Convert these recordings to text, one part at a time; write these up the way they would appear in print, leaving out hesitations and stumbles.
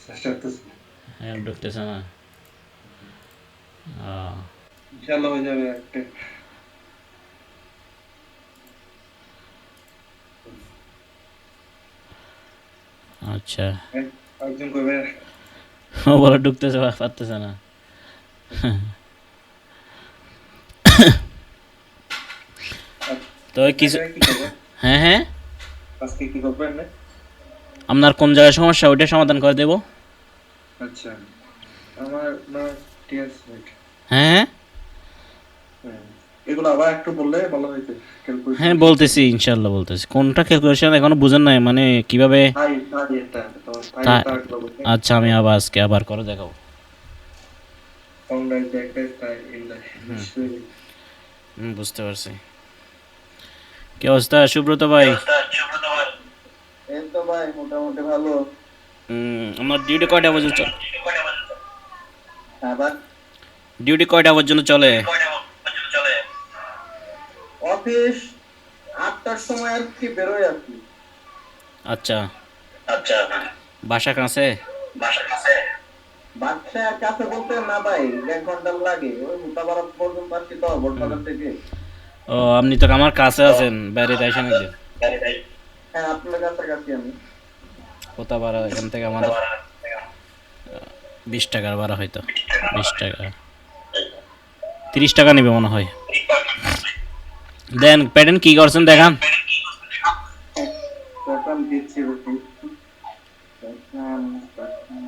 চেষ্টা করতেছি। হ্যাঁ ঢুকতেছে না। আহ, ইনশাআল্লাহ হয়ে যাবে একটা। আচ্ছা। একজন করবে। ও বলে ঢুকতেছে পারতেছে না। তো কিছু। কি করবেন হ্যাঁ হ্যাঁ, আজকে, কি করবেন না? আপনার কোন জায়গায় সমস্যা ওইটা সমাধান করে দেব। আচ্ছা, আমার না, ঠিক আছে right. হ্যাঁ হ্যাঁ হুম। এগুলো আবার একটু বললে ভালো হইতো। ক্যালকুলেশন হ্যাঁ, কি কি বলতেছি করবে? ইনশাল্লাহ বলতেছি। কোনটা ক্যালকুলেশন এখনো বুঝেন নাই মানে কিভাবে? তাই এটা তো তাই তা এটা একবার বলতে। আচ্ছা, আমি আবার আজকে আবার করে দেখাবো। ফাউন্ডার ব্যাকডাইস তাই ইন্ডাই নিশ্চয়ই। বুঝতে পারছি। কি অবস্থা সুব্রত ভাই? এই তো ভাই মোটামুটি ভালো। আমার ডিউটি কয়টা পর্যন্ত আবার ডিউটি কয়টা পর্যন্ত চলে? অফিস 8টার সময় আর কি বেরোয় আর কি। আচ্ছা। বাসা কাছে? বাচ্চার কাছে বলতে না ভাই, 1 ঘন্টা লাগে, ওই মোতাবাড়া পর্যন্ত আসছি তো বড়বাজার থেকে। ও, আপনি তো আমার কাছে আছেন, বাইরে আইসেন একদিন। হ্যাঁ, আপনার কাছাকাছি আমি। কোথা ভাড়া এখান থেকে আমাদের 20 টাকার ভাড়া হয়তো। 20 টাকা, 30 টাকা নেবে মনে হয়। দেন প্যাটার্ন কি করছেন দেখান। তখন দিচ্ছি রুটি। তখন তখন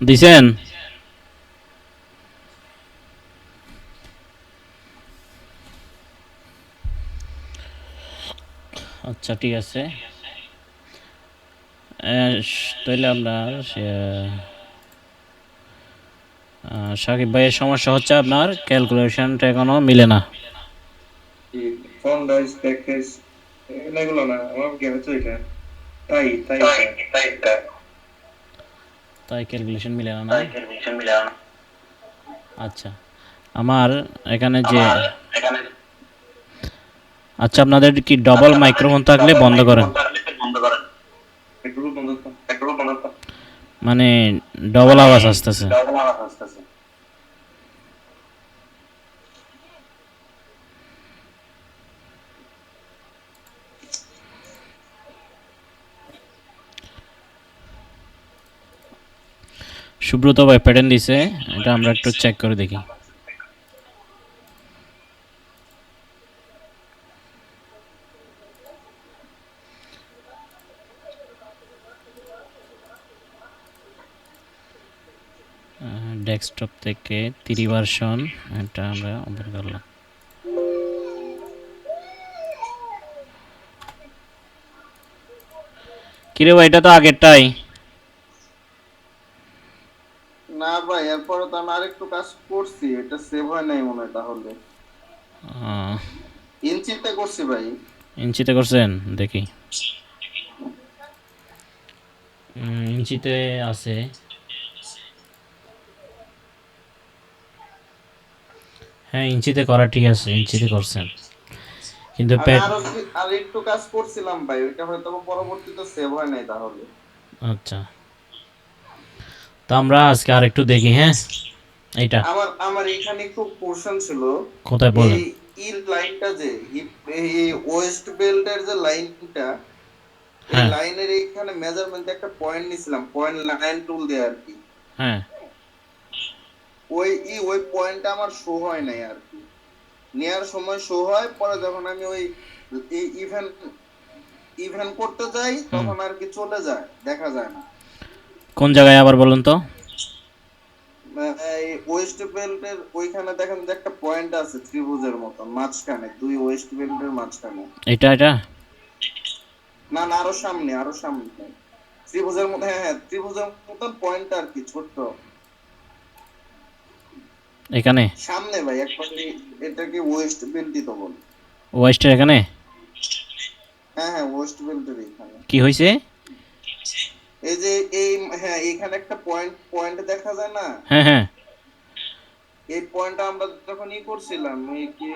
দিছেন? আচ্ছা ঠিক আছে। তাহলে আপনার সাকিব ভাইয়ের সমস্যা হচ্ছে আপনার ক্যালকুলেশনটা এখনো মিলে না। ফোন ডাইস প্যাকেজ এগুলো না, আমার কি হচ্ছে এটা। তাই এটা। তাই ক্যালকুলেশন মিলে না না। আচ্ছা, আমার এখানে যে, আচ্ছা আপনাদের কি ডবল মাইক্রোফোন থাকলে বন্ধ করেন, একটু বন্ধ কর। মানে ডবল আওয়াজ আসতেছে। সুব্রত ভাই প্যাটার্ন দিছে, এটা আমরা একটু চেক করে দেখি। ডেস্কটপ থেকে 3 ভার্সন, এটা আমরা ওপেন করলাম। কিরে ভাই, এটা তো আগেরটাই। না ভাই, এরপরে তো আমি আরেকটু কাজ করছি, এটা সেভ হয় নাই মনে হয় তাহলে। ইঞ্চিতে করছি ভাই। ইঞ্চিতে করছেন দেখি। ইঞ্চিতে আছে। হ্যাঁ ইঞ্চিতে করা ঠিক আছে, ইঞ্চিতে করছেন কিন্তু আমি প্যাড। আর একটু কাজ করছিলাম ভাই, ওইটা হয়তো পরবর্তীতে সেভ হয় নাই তাহলে। আচ্ছা, তো আমরা আজকে আর একটু দেখি। হ্যাঁ, এইটা আমার আমার এখানে একটু কোশ্চেন ছিল। কোথায় এই বলেন। লাইনটা যে এই ওয়েস্ট বেল্টের যে লাইনটা, এই হ্যাঁ লাইনের এখানে মেজারমেন্ট একটা পয়েন্ট নিছিলাম, পয়েন্ট লাইন টুল দিয়ে আর কি। হ্যাঁ, ওই পয়েন্টটা আমার শো হয় নাই আর কি। নেয়ার সময় শো হয়, পরে যখন আমি ওই ইভেন্ট ইভেন্ট করতে যাই হুম। তখন আর কি চলে যায়, দেখা যায় না। কোন জায়গায় আবার বলুন তো। এই ওয়েস্ট বেল্টের ওইখানে দেখেন যে একটা পয়েন্ট আছে ত্রিভুজের মতন মাঝখানে, দুই ওয়েস্ট বেল্টের মাঝখানে। এটা না না, আরো সামনে, আরো সামনে ত্রিভুজের মতো, হ্যাঁ হ্যাঁ ত্রিভুজের মতন পয়েন্ট আর কি, ছোট্ট এখানে সামনে ভাই একবারে। এটাকে ওয়েস্ট বেল্টই তো বলে। ওয়েস্টের এখানে হ্যাঁ হ্যাঁ ওয়েস্ট বেল্টের এখানে। কি হয়েছে? এই যে এই, হ্যাঁ এখানে একটা পয়েন্ট পয়েন্ট দেখা যায় না, হ্যাঁ হ্যাঁ এই পয়েন্টটা আমরা যখন করছিলাম এই কি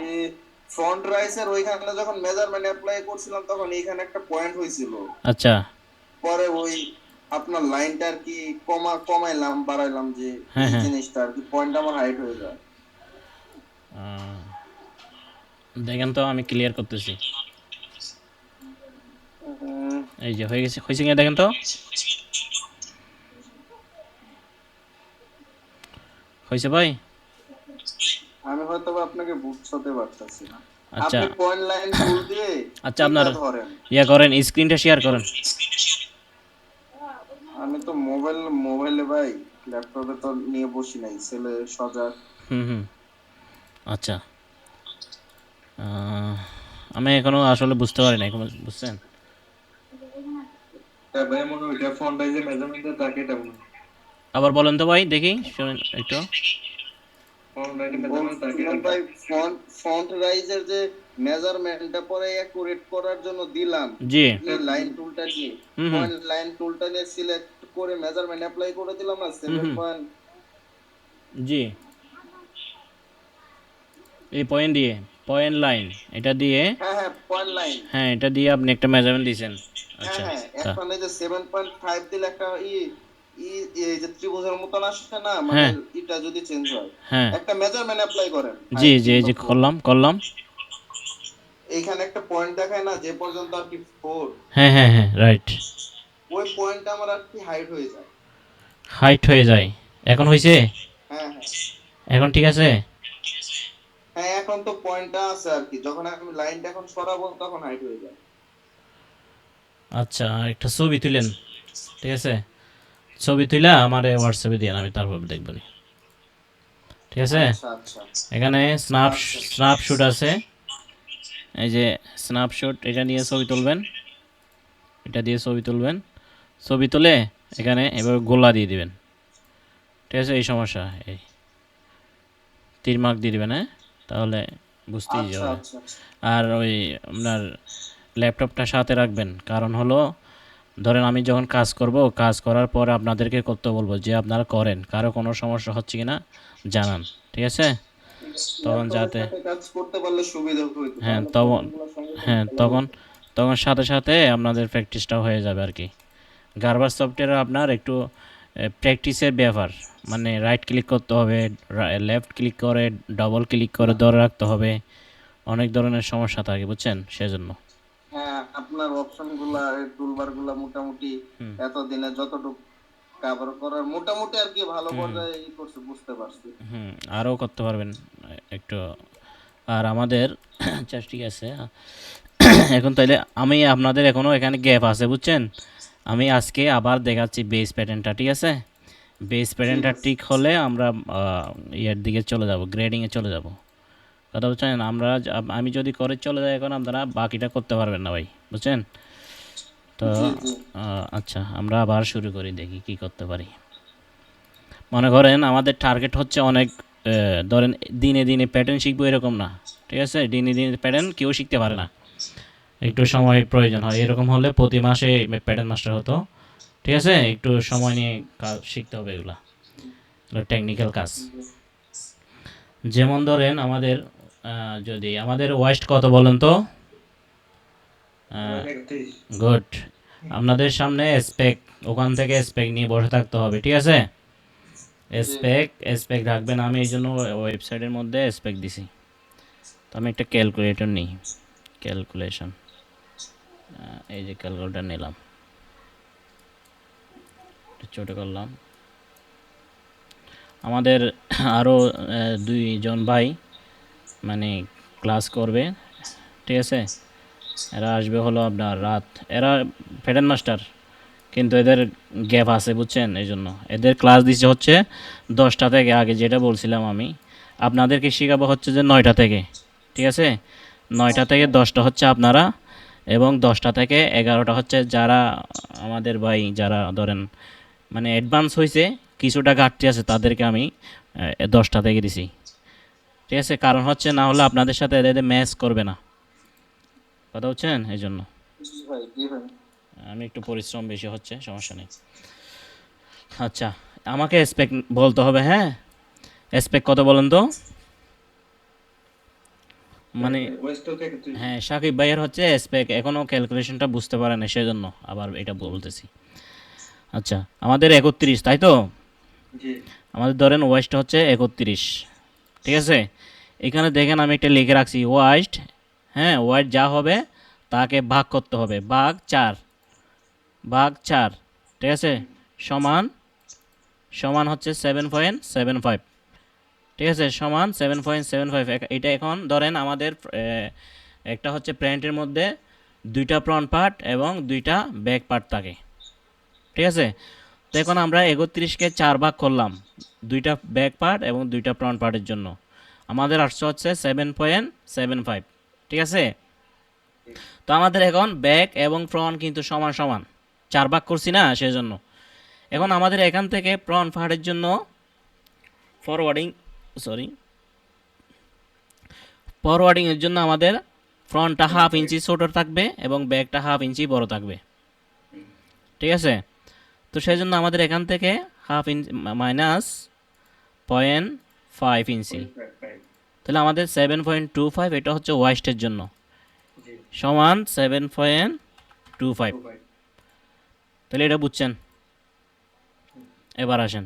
ফ্রন্ট রাইসের ওইখানে যখন মেজারমেন্ট অ্যাপ্লাই করছিলাম তখন এইখানে একটা পয়েন্ট হয়েছিল। আচ্ছা পরে ওই আপনার লাইনটা আর কি কমাইলাম বাড়াইলাম, যে হ্যাঁ এই হ্যাঁ জিনিসটা আর কি পয়েন্ট আমার হাইট হয়ে যায়। দেখেন তো আমি ক্লিয়ার করতেছি। উম, এই যে হয়ে গেছে, হয়েছে কিনা দেখেন তো। হয়েছে ভাই? আমি হয়তো বা আপনাকে বুঝতে পারতাছি না। আচ্ছা আপনি পয়েন্ট লাইন টুল দিয়ে আচ্ছা এটা আপনার ধরেন। ইয়া করেন, স্ক্রিনটা শেয়ার করেন। আমি তো মোবাইলে ভাই, ল্যাপটপে তো নিয়ে বসি নাই, ছেলে সজাগ। হুম আচ্ছা আমি এখনো আসলে বুঝতে পারি না, বুঝছেন? ভাই মনে হয় এটা ফন্ট সাইজে মেজারমেন্টে থাকে, এটা মনে হয় আবার বলেন তো ভাই, দেখি শুনেন একটু। ফন্ট সাইজে মেজারমেন্ট থাকে ভাই। ফন্ট রাইজের যে মেজারমেন্টটা পরে অ্যাকুরেট করার জন্য দিলাম, জি এই লাইন টুলটা দিয়ে, হুম পয়েন্ট লাইন টুলটা নিয়ে সিলেক্ট করে মেজারমেন্ট অ্যাপ্লাই করে দিলাম না, হুম 7 জি এই পয়েন্ট দিয়ে, পয়েন্ট লাইন এটা দিয়ে, হ্যাঁ হ্যাঁ পয়েন্ট লাইন, হ্যাঁ এটা দিয়ে আপনি একটা মেজারমেন্ট দিয়েছেন। হ্যাঁ আচ্ছা হ্যাঁ তা এখন এই যে 7.5 দিলে একটা এই যে ত্রিভুজের মতন আসছে না, মানে হ্যাঁ এটা যদি চেঞ্জ হয়, হ্যাঁ একটা মেজারমেন্ট অ্যাপ্লাই করেন জি হাইট জি এই কিংবা যে ফ্লোর, করলাম। এইখানে একটা পয়েন্ট দেখায় না যে পর্যন্ত আর কি ফ্লোর, হ্যাঁ রাইট। ওই পয়েন্টটা আমার আর কি হাইট হয়ে যায়। হাইট হয়ে যায়। এখন হয়েছে? হ্যাঁ হ্যাঁ এখন ঠিক আছে? হ্যাঁ এখন তো পয়েন্টটা আছে আর কি, যখন আমি লাইনটা এখন সরাবো তখন হাইট হয়ে যায়। আচ্ছা একটা ছবি তুলেন, ঠিক আছে? ছবি তুলে আমার হোয়াটসঅ্যাপে দিয়ে আমি তারপর দেখব নি, ঠিক আছে? আচ্ছা আচ্ছা এখানে আচ্ছা স্ন্যাপশুট আছে, এই যে স্ন্যাপশুট, এটা নিয়ে ছবি তুলবেন, এটা দিয়ে ছবি তুলবেন, ছবি তুলে এখানে এভাবে গোলা দিয়ে দিবেন, ঠিক আছে? এই সমস্যা, এই তীর মার্ক দিয়ে দিবেন, হ্যাঁ তাহলে বুঝতেই আচ্ছা যাবে। আচ্ছা আর ওই আপনার ল্যাপটপটা সাথে রাখবেন, কারণ হলো ধরেন আমি যখন কাজ করব, কাজ করার পর আপনাদেরকে করতে বলবো যে আপনারা করেন, কারো কোনো সমস্যা হচ্ছে কিনা জানান, ঠিক আছে? তখন ল্যাপটপের যাতে, সাথে কাজ করতে পারলে সুবিধা হইতো, হ্যাঁ তাহলে তখন, প্রবলেমগুলো সঙ্গে সঙ্গে হ্যাঁ ফেলা তখন যেত। তখন সাথে সাথে আপনাদের প্র্যাকটিসটাও হয়ে যাবে আর কি। গার্বার সফটওয়্যারে আপনার একটু প্র্যাকটিসের ব্যাপার, মানে রাইট ক্লিক করতে হবে, লেফট ক্লিক করে ডবল ক্লিক করে ধরে রাখতে হবে, অনেক ধরনের সমস্যা থাকে বুঝছেন, সেজন্য। হ্যাঁ আপনার অপশন গুলা, টুলবার গুলা মোটামুটি হুম এতদিনে যতটুকু কভার করার মোটামুটি আর কি ভালো হুম পর্যায়ে করছে, বুঝতে পারছি। হুম আরও করতে পারবেন একটু। আর আমাদের আচ্ছা ঠিক আছে, এখন তাইলে আমি আপনাদের এখনও এখানে গ্যাপ আছে বুঝছেন, আমি আজকে আবার দেখাচ্ছি বেস প্যাটার্নটা, ঠিক আছে? বেস ঠিক প্যাটার্নটা আছে ঠিক হলে আমরা ইয়ের দিকে চলে যাব, গ্রেডিংয়ে চলে যাব, কথা বুঝছেন? আমি যদি করে চলে যাই এখন, আপনারা বাকিটা করতে পারবেন না ভাই, বুঝছেন তো? জি জি আচ্ছা আমরা আবার শুরু করি, দেখি কি করতে পারি। মনে করেন আমাদের টার্গেট হচ্ছে অনেক, ধরেন দিনে দিনে প্যাটার্ন শিখবো এরকম না, ঠিক আছে? দিনে দিনে প্যাটার্ন কেউ শিখতে পারে না, একটু সময় প্রয়োজন হয়, এরকম হলে প্রতি মাসে প্যাটার্ন মাস্টার হতো, ঠিক আছে? একটু সময় নিয়ে কাজ শিখতে হবে, এগুলা টেকনিক্যাল কাজ। যেমন ধরেন আমাদের যদি আমাদের ওয়েস্ট কত বলেন তো? গুড। আপনাদের সামনে স্পেক, ওখান থেকে স্পেক নিয়ে বসে থাকতে হবে, ঠিক আছে? জি স্পেক রাখবেন, আমি এই জন্য ওয়েবসাইটের মধ্যে স্পেক দিছি। তো আমি একটা ক্যালকুলেটর নিই, ক্যালকুলেশন, এই যে ক্যালকুলেটর নিলাম, ছোটো করলাম। আমাদের আরও দুইজন ভাই মানে ক্লাস করবে, ঠিক আছে? এরা আসবে হলো আপনার রাত, এরা প্যাটার্ন মাস্টার, কিন্তু এদের গ্যাপ আছে বুঝছেন, এই জন্য এদের ক্লাস দিচ্ছে হচ্ছে 10টা থেকে, আগে যেটা বলছিলাম আমি আপনাদেরকে শেখাবো হচ্ছে যে 9টা থেকে, ঠিক আছে? 9টা থেকে 10টা হচ্ছে আপনারা, এবং 10টা থেকে 11টা হচ্ছে যারা আমাদের ভাই যারা ধরেন মানে অ্যাডভান্স হয়েছে, কিছুটা ঘাটতি আছে, তাদেরকে আমি 10টা থেকে দিছি, ঠিক আছে? কারণ হচ্ছে না হলে আপনাদের সাথে এদের ম্যাচ করবে না, কথা হচ্ছেন, এই জন্য জি ভাই, জি ভাই। আমি একটু পরিশ্রম বেশি হচ্ছে, সমস্যা নেই। আচ্ছা, আমাকে স্পেক বলতে হবে, হ্যাঁ? স্পেক কত বলেন তো? মানে হ্যাঁ, সাকিব ভাইয়ের হচ্ছে স্পেক এখনও ক্যালকুলেশনটা বুঝতে পারে না, সেজন্য আবার এটা বলতেছি। আচ্ছা, আমাদের 31, তাই তো? জি আমাদের ধরেন ওয়েস্টটা হচ্ছে 31, ঠিক আছে? এখানে দেখেন আমি একটা লিখে রাখছি ওয়েস্ট, হ্যাঁ, ওয়েস্ট যা হবে তাকে ভাগ করতে হবে, ভাগ 4, ভাগ 4, ঠিক আছে? সমান সমান হচ্ছে 7.75, ঠিক আছে? সমান 7.75। এটা এখন ধরেন আমাদের একটা হচ্ছে প্যান্টের মধ্যে 2টা ফ্রন্ট পার্ট এবং 2টা ব্যাক পার্ট থাকে, ঠিক আছে? তো এখন আমরা 31কে 4 ভাগ করলাম, 2টা ব্যাক পার্ট এবং 2টা ফ্রন্ট পার্টের জন্য আমাদের আসছে হচ্ছে 7.75, ঠিক আছে? তো আমাদের এখন ব্যাক এবং ফ্রন্ট কিন্তু সমান সমান, 4 ভাগ করছি না, সেজন্য এখন আমাদের এখান থেকে ফ্রন্ট পার্টের জন্য ফরওয়ার্ডিং, সরি, ফরওয়ার্ডিংয়ের জন্য আমাদের ফ্রন্টটা হাফ ইঞ্চি ছোট থাকবে এবং ব্যাকটা হাফ ইঞ্চি বড় থাকবে, ঠিক আছে? তো সেই জন্য আমাদের এখান থেকে হাফ ইঞ্চি মাইনাস 0.5 ইঞ্চি, তাহলে আমাদের 7.25, এটা হচ্ছে ওয়েস্টের জন্য, সমান 7.25। তাহলে এটা বুঝছেন? এবার আসেন,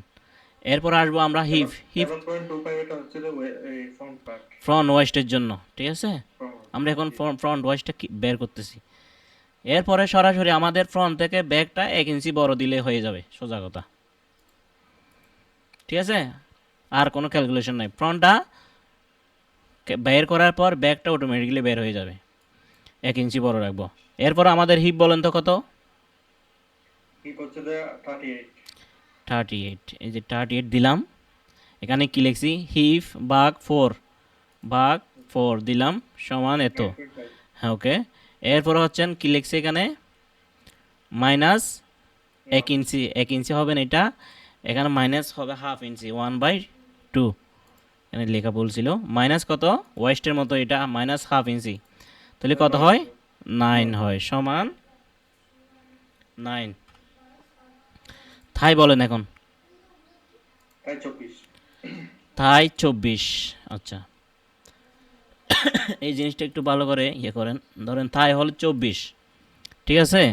এরপর আসবো আমরা হিপ হিপ 7.25 এটা হচ্ছে যে এই ফ্রন্ট পার্ট ফ্রন্ট ওয়েস্টের জন্য, ঠিক আছে? ফ্রন্ট। আমরা এখন ফ্রন্ট ওয়েস্টটা বের করতেছি। এরপরে সরাসরি আমাদের ফ্রন্ট থেকে ব্যাকটা 1 ইঞ্চি বড় দিলে হয়ে যাবে, সোজা কথা, ঠিক আছে? আর কোনো ক্যালকুলেশন নাই, ফ্রন্টটা বের করার পর ব্যাকটা অটোমেটিক্যালি বের হয়ে যাবে, 1 ইঞ্চি বড় রাখবো। এরপর আমাদের হিপ বলেন তো কত? কি করছে যে 38 38, এই যে 38 দিলাম, এখানে কি লিখছি, হিপ ভাগ 4, ভাগ 4 দিলাম, সমান এত, 9.5 হ্যাঁ ওকে। এরপর হচ্ছেন কি লিখছি এখানে, মাইনাস 1 ইঞ্চি, 1 ইঞ্চি হবে না এটা, এখানে মাইনাস হবে হাফ ইঞ্চি, 1/2, এখানে লেখা বলছিল মাইনাস কত, ওয়েস্টের মতো এটা মাইনাস হাফ ইঞ্চি, তাহলে কত হয়, 9 হয়, সমান 9। থাই বলেন এখন, তাই 24 থাই 24। আচ্ছা, এই জিনিসটা একটু ভালো করে ইয়ে করেন, ধরেন থাই হল 24, ঠিক আছে?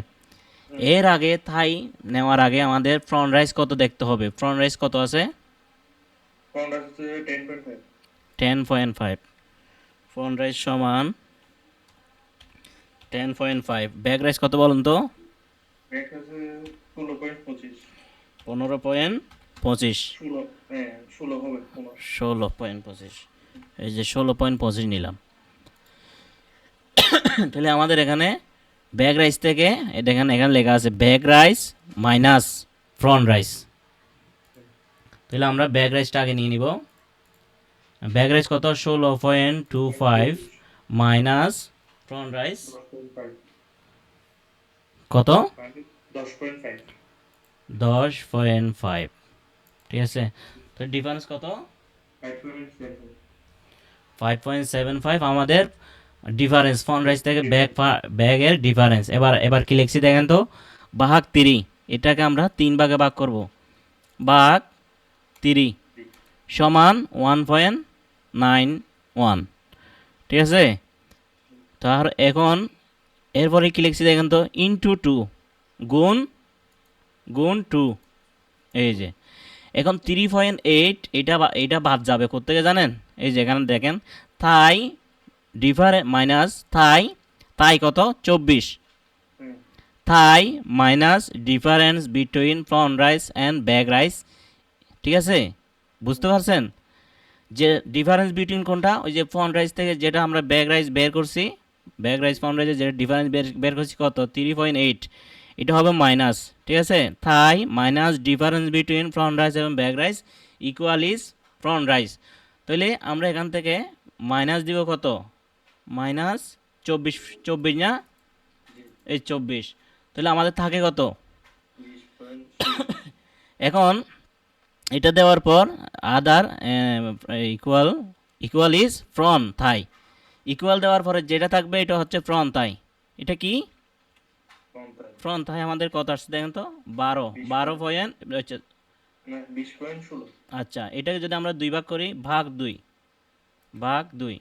এর আগে থাই নেওয়ার আগে আমাদের ফ্রন্ট রাইস কত দেখতে হবে, ফ্রন্ট রাইস কত আছে, ফ্রন্ট হচ্ছে 10.5 10.5, ফ্রন্ট রাইস সমান 10.5, ব্যাক রাইস কত বলুন তো, ব্যাক হচ্ছে 16.25 15.25, 16 হ্যাঁ 16 হবে 15 16.25, এই যে 16.25 নিলাম। তাহলে আমাদের এখানে ব্যাক রাইস থেকে এটা এখানে লেখা আছে back rise minus front rise, তাহলে আমরা ব্যাক রাইসটা আগে নিয়ে নিব। ব্যাক রাইস কত, 16.25 মাইনাস ফ্রন্ট রাইস 10.5 কত, 10.5 10.5, ঠিক আছে? তো ডিফারেন্স কত, 5.7 5.75 আমাদের ডিফারেন্স, ফ্রন্ট রাইস থেকে ব্যাগের ডিফারেন্স। এবার কি লিখছি দেখেন তো, ভাগ 3, এটাকে আমরা 3 ভাগে ভাগ করব, ভাগ 3 সমান 1.91, ঠিক আছে? তার এখন এরপরে কি লিখছি দেখেন তো, ইন্টু 2, গুণ 2, এই যে এখন 3.8, এটা বাদ যাবে কোত্থেকে জানেন, এই যে এখানে দেখেন থাই মাইনাস থাই কত 24, thigh minus difference between front rise and back rise, ঠিক আছে? বুঝতে পারছেন যে ডিফারেন্স বিটুইন কোনটা, ওই যে ফ্রন্ট রাইস থেকে যেটা আমরা ব্যাক রাইস বের করছি, ব্যাক রাইস ফ্রন্ট রাইসের যেটা ডিফারেন্স বের করছি কত, 3.8, এটা হবে মাইনাস, ঠিক আছে। তাই minus difference between front rise এবং back rise equal is front rise. তাহলে আমরা এখান থেকে মাইনাস দিব কত, মাইনাস 24, 24 না, জি এই 24। তাহলে আমাদের থাকে কত 20.16 এখন, এটা দেওয়ার পর other equal, equal is front thigh, equal দেওয়ার পরে যেটা থাকবে এটা হচ্ছে ফ্রন্ট থাই। এটা কি কোনটা ফ্রন্ট থাই আমাদের কত আসছে দেখেন তো, 12, 12 পয়েন্ট হচ্ছে। না 20.16 আচ্ছা, এটাকে যদি আমরা 2 ভাগ করি, ভাগ 2, ভাগ 2,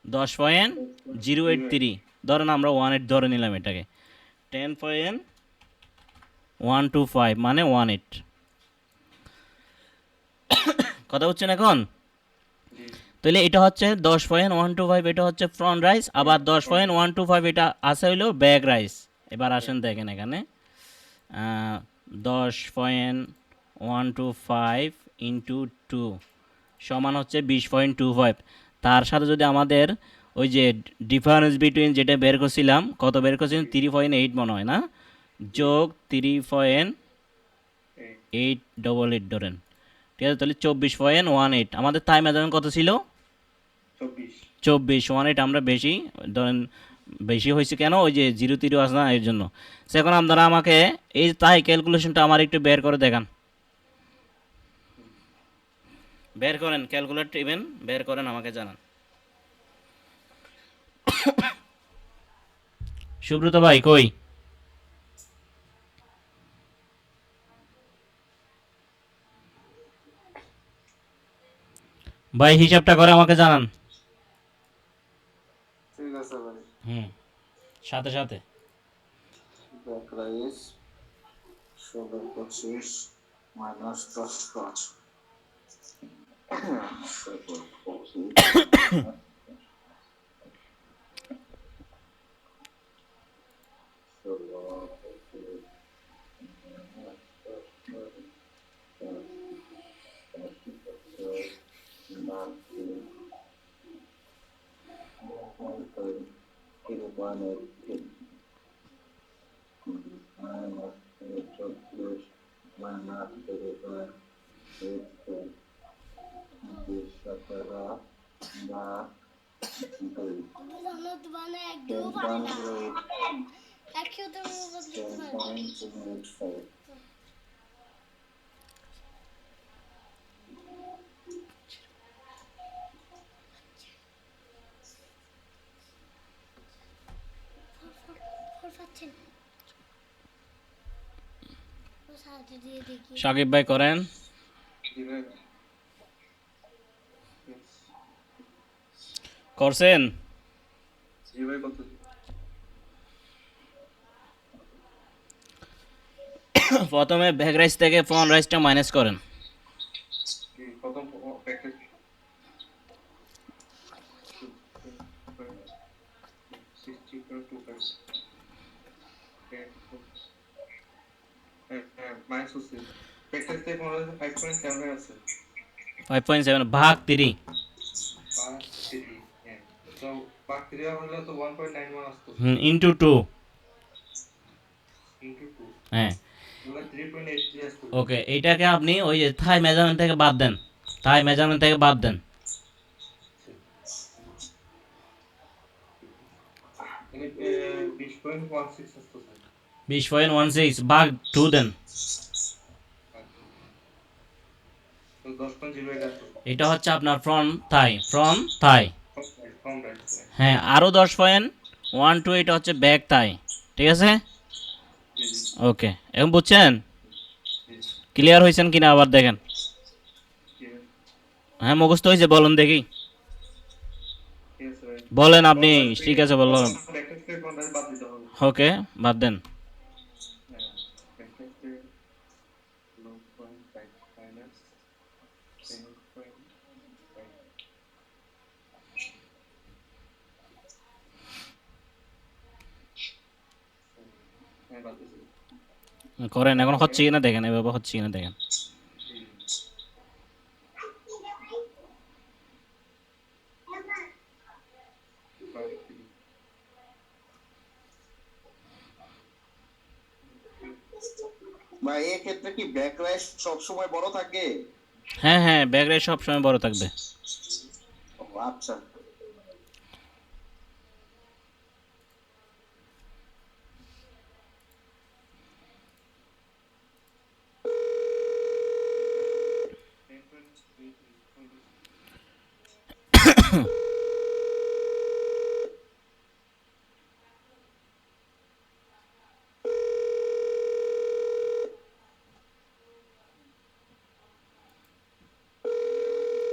10.083, ধরেন আমরা 18 ধরে নিলাম এটাকে, 10.125 মানে 18। কথা হচ্ছে না এখন? জি তাহলে এটা হচ্ছে 10.125, এটা হচ্ছে ফ্রন্ট রাইস, আবার 10.125 এটা আছে হইলো ব্যাক রাইস। এবার আসেন দেখেন এখানে 10.125 ইন্টু 2 সমান হচ্ছে 20.25। তার সাথে যদি আমাদের ওই যে ডিফারেন্স বিটুইন যেটা বের করছিলাম, কত বের করছিলাম, 3.8 মনে হয় না, যোগ 3.888 ধরেন, ঠিক আছে। তাহলে 24.18 আমাদের টাইম মেজারমেন্ট কত ছিল, 24 24.18 আমরা বেশি ধরেন, বেশি হয়েছে কেন, ওই যে 0 আছে না, এর জন্য। সে এখন আপনারা আমাকে এই তাই ক্যালকুলেশনটা আমার একটু বের করে দেখান, বের করেন ক্যালকুলেট ইভেন বের করেন, আমাকে জানান। সুব্রত ভাই কই? ভাই হিসাবটা করে আমাকে জানান। ঠিক আছে ভাই। হুম, সাথে সাথে। ব্যাক রাইস 16.25 মাইনাস 10.5 সাকিব ভাই করেন। জি ভাই করছেন? জি ভাই কত প্রথমে ব্যাক রাইস থেকে ফ্রন্ট রাইসটা মাইনাস করেন। জি প্রথম প্যাকেজ 60.25 মাইনাস হচ্ছে প্যাকেজ থেকে 5.7 আছে 5.7 ভাগ 3, বাস 3 হ্যাঁ তো বাস 3 হলে তো 1.91 আসতো ইন্টু 2। ইনটু 2 হ্যাঁ, মানে 3.83 আসতো ওকে। এইটাকে আপনি ওই যে থাই মেজারমেন্ট থেকে বাদ দেন, থাই মেজারমেন্ট থেকে বাদ দেন। মানে 20.16 আসতো স্যার 20.16 ভাগ 2 দেন। তো 10.08 আসতো এটা হচ্ছে আপনার ফ্রন্ট থাই, ফ্রন্ট থাই। কম রাইট হ্যাঁ, আরও 10.12 এটা হচ্ছে ব্যাক থাই, ঠিক আছে। জি জি ওকে, এখন বুঝছেন, জি ক্লিয়ার হয়েছেন কিনা আবার দেখেন। ঠিক আছে হ্যাঁ, মুখস্থ হয়েছে, বলুন দেখি, ঠিক আছে ভাই বলেন আপনি। কম রাইট ঠিক থেকে আছে, বললাম। প্যাকেজ থেকে কম রাইট বাদ দিতে হবে ওকে, বাদ দেন। হ্যাঁ প্যাকেজ থেকে 0.5 মাইনাস 10.5 হ্যাঁ বাদ দিতে করেন, এখন হচ্ছে কিনা দেখেন, এভাবে হচ্ছে কিনা দেখেন। না এই ক্ষেত্রে কি ব্যাকল্যাশ সব সময় বড় থাকে? হ্যাঁ হ্যাঁ, ব্যাকরেট সবসময় বড় থাকবে। ও, আচ্ছা।